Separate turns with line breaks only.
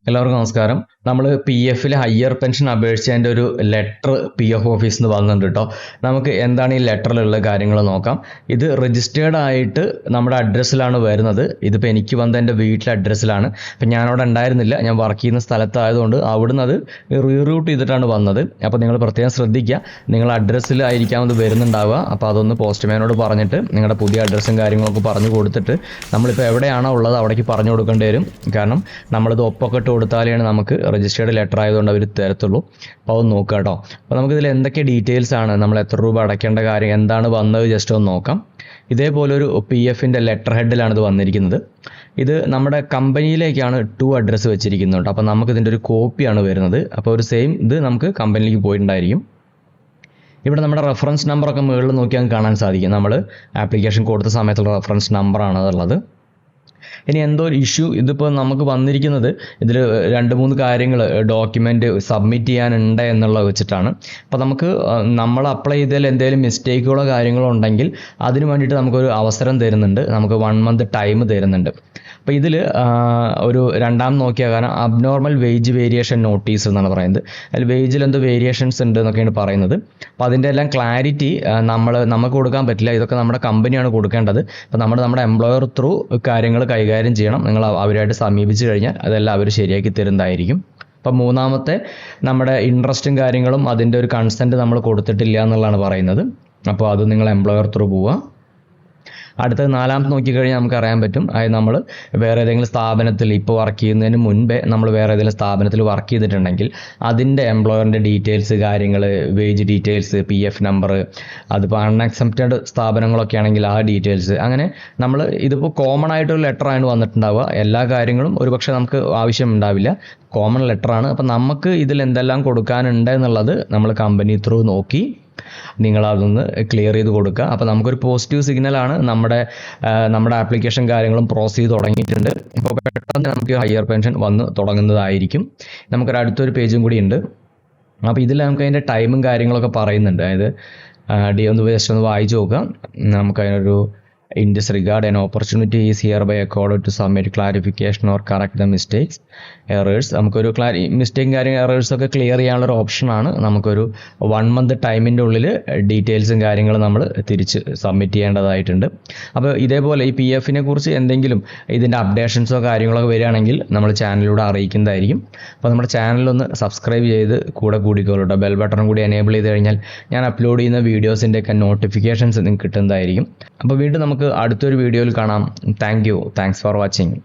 എല്ലാവർക്കും നമസ്കാരം. നമ്മൾ പി എഫിൽ ഹയർ പെൻഷൻ അപേക്ഷിച്ചതിൻ്റെ ഒരു ലെറ്റർ പി എഫ് ഓഫീസിൽ നിന്ന് വന്നിട്ടുണ്ട് കേട്ടോ. നമുക്ക് എന്താണ് ഈ ലെറ്ററിലുള്ള കാര്യങ്ങൾ നോക്കാം. ഇത് രജിസ്റ്റേർഡ് ആയിട്ട് നമ്മുടെ അഡ്രസ്സിലാണ് വരുന്നത്. ഇതിപ്പോൾ എനിക്ക് വന്ന എൻ്റെ വീട്ടിലെ അഡ്രസ്സിലാണ്. അപ്പം ഞാനവിടെ ഉണ്ടായിരുന്നില്ല, ഞാൻ വർക്ക് ചെയ്യുന്ന സ്ഥലത്തായതുകൊണ്ട് അവിടുന്ന് അത് റീറൂട്ട് ചെയ്തിട്ടാണ് വന്നത്. അപ്പോൾ നിങ്ങൾ പ്രത്യേകം ശ്രദ്ധിക്കുക, നിങ്ങൾ അഡ്രസ്സിലായിരിക്കാം അത് വരുന്നുണ്ടാവുക. അപ്പോൾ അതൊന്ന് പോസ്റ്റ്മാനോട് പറഞ്ഞിട്ട് നിങ്ങളുടെ പുതിയ അഡ്രസ്സും കാര്യങ്ങളൊക്കെ പറഞ്ഞു കൊടുത്തിട്ട് നമ്മളിപ്പോൾ എവിടെയാണോ ഉള്ളത് അവിടേക്ക് പറഞ്ഞു കൊടുക്കേണ്ടി വരും. കാരണം നമ്മളിത് ഒപ്പൊക്കെ ഇട്ട് കൊടുത്താലാണ് നമുക്ക് രജിസ്റ്റേർഡ് ലെറ്റർ ആയതുകൊണ്ട് അവർ തരത്തുള്ളൂ. അപ്പോൾ അത് നോക്കുക കേട്ടോ. അപ്പോൾ നമുക്കിതിൽ എന്തൊക്കെ ഡീറ്റെയിൽസ് ആണ്, നമ്മൾ എത്ര രൂപ അടയ്ക്കേണ്ട കാര്യം, എന്താണ് വന്നത് ജസ്റ്റ് ഒന്ന് നോക്കാം. ഇതേപോലൊരു പി എഫിൻ്റെ ലെറ്റർ ഹെഡിലാണ് ഇത് വന്നിരിക്കുന്നത്. ഇത് നമ്മുടെ കമ്പനിയിലേക്കാണ് അഡ്രസ്സ് വെച്ചിരിക്കുന്നുണ്ട്. അപ്പോൾ നമുക്ക് ഇതിൻ്റെ ഒരു കോപ്പിയാണ് വരുന്നത്. അപ്പോൾ ഒരു സെയിം ഇത് നമുക്ക് കമ്പനിയിലേക്ക് പോയിട്ടുണ്ടായിരിക്കും. ഇവിടെ നമ്മുടെ റെഫറൻസ് നമ്പറൊക്കെ മുകളിൽ നോക്കിയാൽ കാണാൻ സാധിക്കും. നമ്മൾ ആപ്ലിക്കേഷൻ കൊടുത്ത സമയത്തുള്ള റെഫറൻസ് നമ്പറാണ് അതുള്ളത്. ഇനി എന്തോ ഒരു ഇഷ്യൂ, ഇതിപ്പോൾ നമുക്ക് വന്നിരിക്കുന്നത് ഇതിൽ 2-3 കാര്യങ്ങൾ ഡോക്യുമെൻ്റ് സബ്മിറ്റ് ചെയ്യാനുണ്ട് എന്നുള്ളത് വെച്ചിട്ടാണ്. അപ്പോൾ നമുക്ക് നമ്മൾ അപ്ലൈ ചെയ്തതിൽ എന്തെങ്കിലും മിസ്റ്റേക്കുകളോ കാര്യങ്ങളോ ഉണ്ടെങ്കിൽ അതിന് വേണ്ടിയിട്ട് നമുക്കൊരു അവസരം തരുന്നുണ്ട്. നമുക്ക് 1 മന്ത് ടൈം തരുന്നുണ്ട്. അപ്പോൾ ഇതിൽ ഒരു രണ്ടാം നോക്കിയാൽ കാരണം അബ്നോർമൽ വേജ് വേരിയേഷൻ നോട്ടീസ് എന്നാണ് പറയുന്നത്. അതിൽ വേജിൽ എന്തോ വേരിയേഷൻസ് ഉണ്ട് എന്നൊക്കെയാണ് പറയുന്നത്. അപ്പോൾ അതിൻ്റെ എല്ലാം ക്ലാരിറ്റി നമുക്ക് കൊടുക്കാൻ പറ്റില്ല. ഇതൊക്കെ നമ്മുടെ കമ്പനിയാണ് കൊടുക്കേണ്ടത്. അപ്പോൾ നമ്മുടെ എംപ്ലോയർ ത്രൂ കാര്യങ്ങൾ കൈകാര്യം ചെയ്യണം. നിങ്ങൾ അവരുമായിട്ട് സമീപിച്ച് കഴിഞ്ഞാൽ അതെല്ലാം അവർ ശരിയാക്കി തരുന്നതായിരിക്കും. അപ്പം മൂന്നാമത്തെ നമ്മുടെ ഇൻട്രസ്റ്റും കാര്യങ്ങളും അതിൻ്റെ ഒരു കൺസെൻറ്റ് നമ്മൾ കൊടുത്തിട്ടില്ല എന്നുള്ളതാണ് പറയുന്നത്. അപ്പോൾ അത് നിങ്ങൾ എംപ്ലോയർ ത്രൂ പോവുക. അടുത്തത് 4ാമത്തെ നോക്കിക്കഴിഞ്ഞാൽ നമുക്ക് അറിയാൻ പറ്റും, അതായത് നമ്മൾ വേറെ ഏതെങ്കിലും സ്ഥാപനത്തിൽ ഇപ്പോൾ വർക്ക് ചെയ്യുന്നതിന് മുൻപേ നമ്മൾ വേറെ ഏതെങ്കിലും സ്ഥാപനത്തിൽ വർക്ക് ചെയ്തിട്ടുണ്ടെങ്കിൽ അതിൻ്റെ എംപ്ലോയറിൻ്റെ ഡീറ്റെയിൽസ്, കാര്യങ്ങൾ, wage details, P F number, അതിപ്പോൾ അൺഅക്സെപ്റ്റഡ് സ്ഥാപനങ്ങളൊക്കെ ആണെങ്കിൽ ആ ഡീറ്റെയിൽസ്, അങ്ങനെ നമ്മൾ ഇതിപ്പോൾ കോമൺ ആയിട്ടൊരു ലെറ്ററാണ് വന്നിട്ടുണ്ടാവുക. എല്ലാ കാര്യങ്ങളും ഒരുപക്ഷെ നമുക്ക് ആവശ്യം ഉണ്ടാവില്ല, കോമൺ ലെറ്ററാണ്. അപ്പം നമുക്ക് ഇതിൽ എന്തെല്ലാം കൊടുക്കാനുണ്ട് എന്നുള്ളത് നമ്മൾ കമ്പനി ത്രൂ നോക്കി നിങ്ങളതൊന്ന് ക്ലിയർ ചെയ്ത് കൊടുക്കുക. അപ്പോൾ നമുക്കൊരു പോസിറ്റീവ് സിഗ്നലാണ്. നമ്മുടെ ആപ്ലിക്കേഷൻ കാര്യങ്ങളും പ്രോസസ് ചെയ്ത് തുടങ്ങിയിട്ടുണ്ട്. ഇപ്പോൾ പെട്ടെന്ന് നമുക്ക് ഹയർ പെൻഷൻ വന്ന് തുടങ്ങുന്നതായിരിക്കും. നമുക്കൊരു അടുത്തൊരു പേജും കൂടി ഉണ്ട്. അപ്പോൾ ഇതിൽ നമുക്ക് അതിൻ്റെ ടൈമും കാര്യങ്ങളൊക്കെ പറയുന്നുണ്ട്. അതായത് ഒന്ന് ജസ്റ്റ് ഒന്ന് വായിച്ച് നോക്കാം. നമുക്കതിനൊരു In this regard, an opportunity is hereby accorded to submit clarification or correct the mistakes, errors. നമുക്കൊരു മിസ്റ്റേക്കും കാര്യങ്ങൾ എറേഴ്സ് ഒക്കെ ക്ലിയർ ചെയ്യാനുള്ള ഒരു ഓപ്ഷനാണ്. നമുക്കൊരു 1 മന്ത് ടൈമിൻ്റെ ഉള്ളിൽ ഡീറ്റെയിൽസും കാര്യങ്ങളും നമ്മൾ തിരിച്ച് സബ്മിറ്റ് ചെയ്യേണ്ടതായിട്ടുണ്ട്. അപ്പോൾ ഇതേപോലെ ഈ പി എഫിനെ കുറിച്ച് എന്തെങ്കിലും ഇതിൻ്റെ അപ്ഡേഷൻസോ കാര്യങ്ങളൊക്കെ വരികയാണെങ്കിൽ നമ്മൾ ചാനലിലൂടെ അറിയിക്കുന്നതായിരിക്കും. അപ്പോൾ നമ്മുടെ ചാനലൊന്ന് സബ്സ്ക്രൈബ് ചെയ്ത് കൂടിക്കോളൂ. ബെൽ ബട്ടൺ കൂടി എനേബിൾ ചെയ്ത് കഴിഞ്ഞാൽ ഞാൻ അപ്ലോഡ് ചെയ്യുന്ന വീഡിയോസിൻ്റെയൊക്കെ നോട്ടിഫിക്കേഷൻസ് നിങ്ങൾക്ക് കിട്ടുന്നതായിരിക്കും. അപ്പോൾ വീണ്ടും നമുക്ക് അടുത്തൊരു വീഡിയോയിൽ കാണാം. Thanks for watching.